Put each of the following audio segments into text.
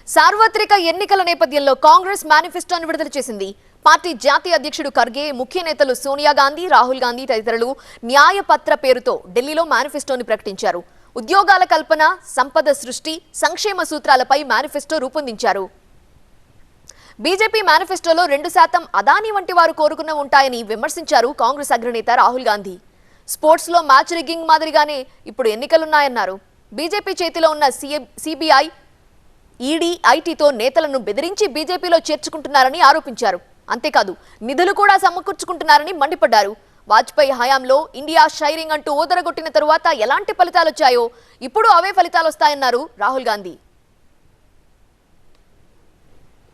సార్వత్రిక ఎన్నికల నేపథ్యంలో కాంగ్రెస్ మేనిఫెస్టోను విడుదల చేసింది. పార్టీ జాతీయ అధ్యక్షుడు ఖర్గే, ముఖ్య నేతలు సోనియా గాంధీ, రాహుల్ గాంధీ తదితరులు న్యాయపత్ర పేరుతో ఢిల్లీలో మేనిఫెస్టోని ప్రకటించారు. ఉద్యోగాల కల్పన, సంపద సృష్టి, సంక్షేమ సూత్రాలపై మేనిఫెస్టో రూపొందించారు. బీజేపీ మేనిఫెస్టోలో 2% అదానీ వంటి వారు కోరుకున్న ఉంటాయని విమర్శించారు కాంగ్రెస్ అగ్రనేత రాహుల్ గాంధీ. స్పోర్ట్స్ లో మ్యాచ్ రిగ్గింగ్ మాదిరిగానే ఇప్పుడు ఎన్నికలున్నాయన్నారు. బీజేపీ చేతిలో ఉన్న సిబిఐ, ఈడీ, ఐటీతో నేతలను బెదిరించి బీజేపీలో చేర్చుకుంటున్నారని ఆరోపించారు. అంతేకాదు నిధులు కూడా సమకూర్చుకుంటున్నారని మండిపడ్డారు. వాజ్పేయి హయాంలో ఇండియా షైరింగ్ అంటూ ఓదరగొట్టిన తరువాత ఎలాంటి ఫలితాలు వచ్చాయో ఇప్పుడు అవే ఫలితాలు వస్తాయన్నారు రాహుల్ గాంధీ.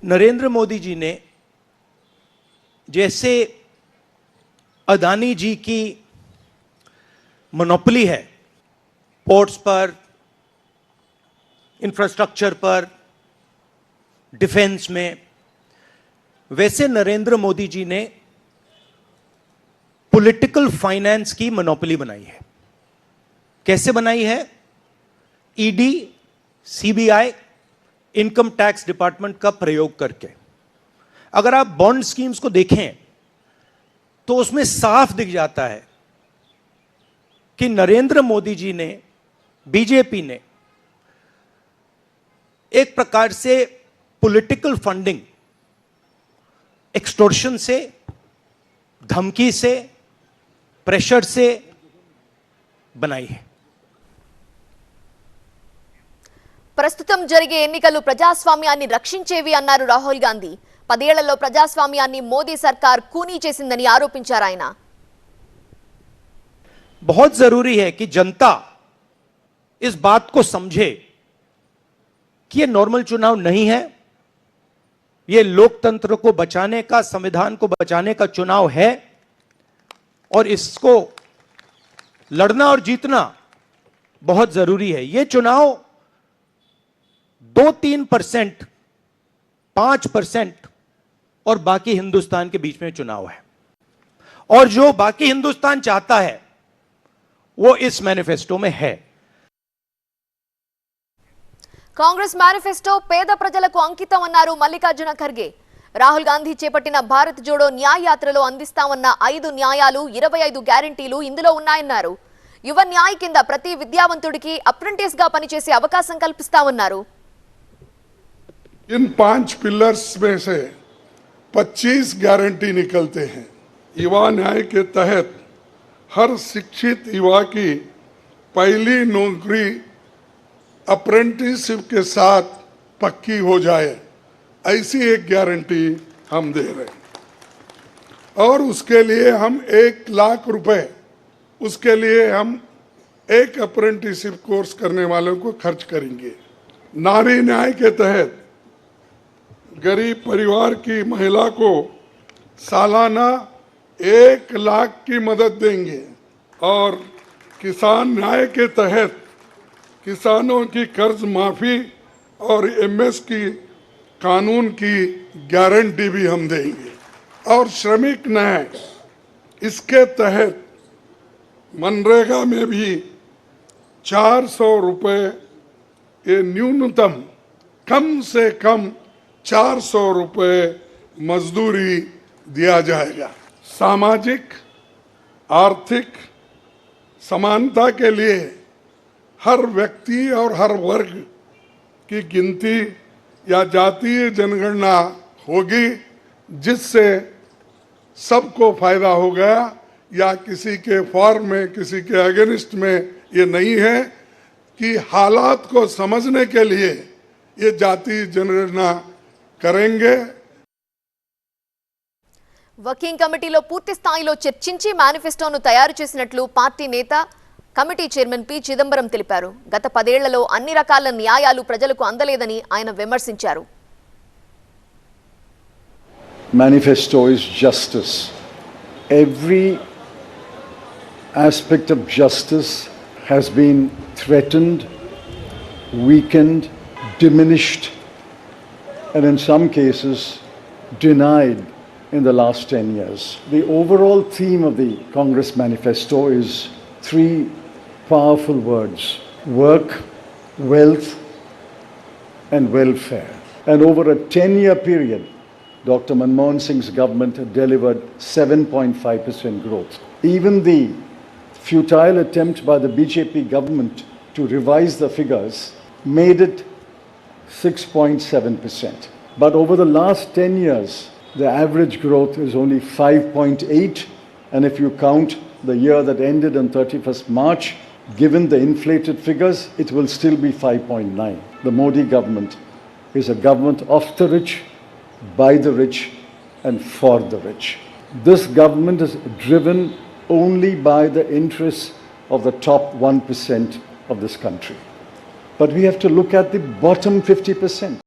नरेंद्र मोदी जी ने जैसे अदानी जी की मोनोपोली है पोर्ट्स पर, इंफ्रास्ट्रक्चर पर, डिफेंस में, वैसे नरेंद्र मोदी जी ने पॉलिटिकल फाइनेंस की मोनोपोली बनाई है. कैसे बनाई है? ED, CBI, income tax department का प्रयोग करके. अगर आप बॉन्ड स्कीम्स को देखें तो उसमें साफ दिख जाता है कि नरेंद्र मोदी जी ने, बीजेपी ने एक प्रकार से पॉलिटिकल फंडिंग एक्सटॉर्शन से, धमकी से, प्रेशर से बनाई है. ప్రస్తుతం జరిగే ఎన్నికలు ప్రజాస్వామ్యాన్ని రక్షించేవి అన్నారు రాహుల్ గాంధీ. 10 ఏళ్లలో ప్రజాస్వామ్యాన్ని మోదీ సర్కార్ కూనీ చేసిందని ఆరోపించారు ఆయన. बहुत जरूरी है कि जनता इस बात को समझे कि यह नॉर्मल चुनाव नहीं है, यह लोकतंत्र को बचाने का, संविधान को बचाने का चुनाव है और इसको लड़ना और जीतना बहुत जरूरी है. यह चुनाव 2-3%, 5% और बाकी हिंदुस्तान के बीच में चुनाव है. और जो बाकी हिंदुस्तान चाहता है वो इस मैनिफेस्टो में है. కాంగ్రెస్ మేనిఫెస్టో పేద ప్రజలకు అంకితం అన్నారు మల్లికార్జున ఖర్గే. రాహుల్ గాంధీ చేపట్టిన భారత్ జోడో న్యాయ యాత్రలో అందిస్తామన్న 5 న్యాయాలు, 25 గ్యారెంటీలు ఇందులో ఉన్నాయన్నారు. యువ న్యాయ కింద ప్రతి విద్యావంతుడికి అప్రెంటిస్ గా పనిచేసే అవకాశం కల్పిస్తామన్నారు. इन 5 पिलर्स में से 25 गारंटी निकलते हैं. युवा न्याय के तहत हर शिक्षित युवा की पहली नौकरी अप्रेंटिसशिप के साथ पक्की हो जाए, ऐसी एक गारंटी हम दे रहे हैं. और उसके लिए हम 1 लाख रुपए, उसके लिए हम एक अप्रेंटिसशिप कोर्स करने वालों को खर्च करेंगे. नारी न्याय के तहत गरीब परिवार की महिला को सालाना 1 लाख की मदद देंगे. और किसान न्याय के तहत किसानों की कर्ज माफी और एमएस की कानून की गारंटी भी हम देंगे. और श्रमिक न्याय, इसके तहत मनरेगा में भी 400 रुपये, ये न्यूनतम, कम से कम 400 रुपये मजदूरी दिया जाएगा. सामाजिक आर्थिक समानता के लिए हर व्यक्ति और हर वर्ग की गिनती या जातीय जनगणना होगी, जिससे सबको फायदा होगा. या किसी के फॉर्म में, किसी के अगेंस्ट में ये नहीं है कि हालात को समझने के लिए ये जातीय जनगणना करेंगे. వర్కింగ్ కమిటీలో పూర్తి స్థాయిలో చర్చించి మేనిఫెస్టోను తయారు చేసినట్లు పార్టీ నేత, కమిటీ చైర్మన్ పి చిదంబరం తెలిపారు. గత 10 ఏళ్లలో అన్ని రకాల న్యాయాలు ప్రజలకు అందలేదని ఆయన విమర్శించారు. Manifesto is justice. Every aspect of justice has been threatened, weakened, diminished, and in some cases denied in the last 10 years. The overall theme of the Congress manifesto is 3 powerful words: work, wealth, and welfare. And over a 10-year period, Dr. Manmohan Singh's government delivered 7.5% growth. Even the futile attempt by the BJP government to revise the figures made it 6.7%. But over the last 10 years, the average growth is only 5.8, and if you count the year that ended on 31st March, given the inflated figures, it will still be 5.9. The Modi government is a government of the rich, by the rich, and for the rich. This government is driven only by the interests of the top 1% of this country. But we have to look at the bottom 50%.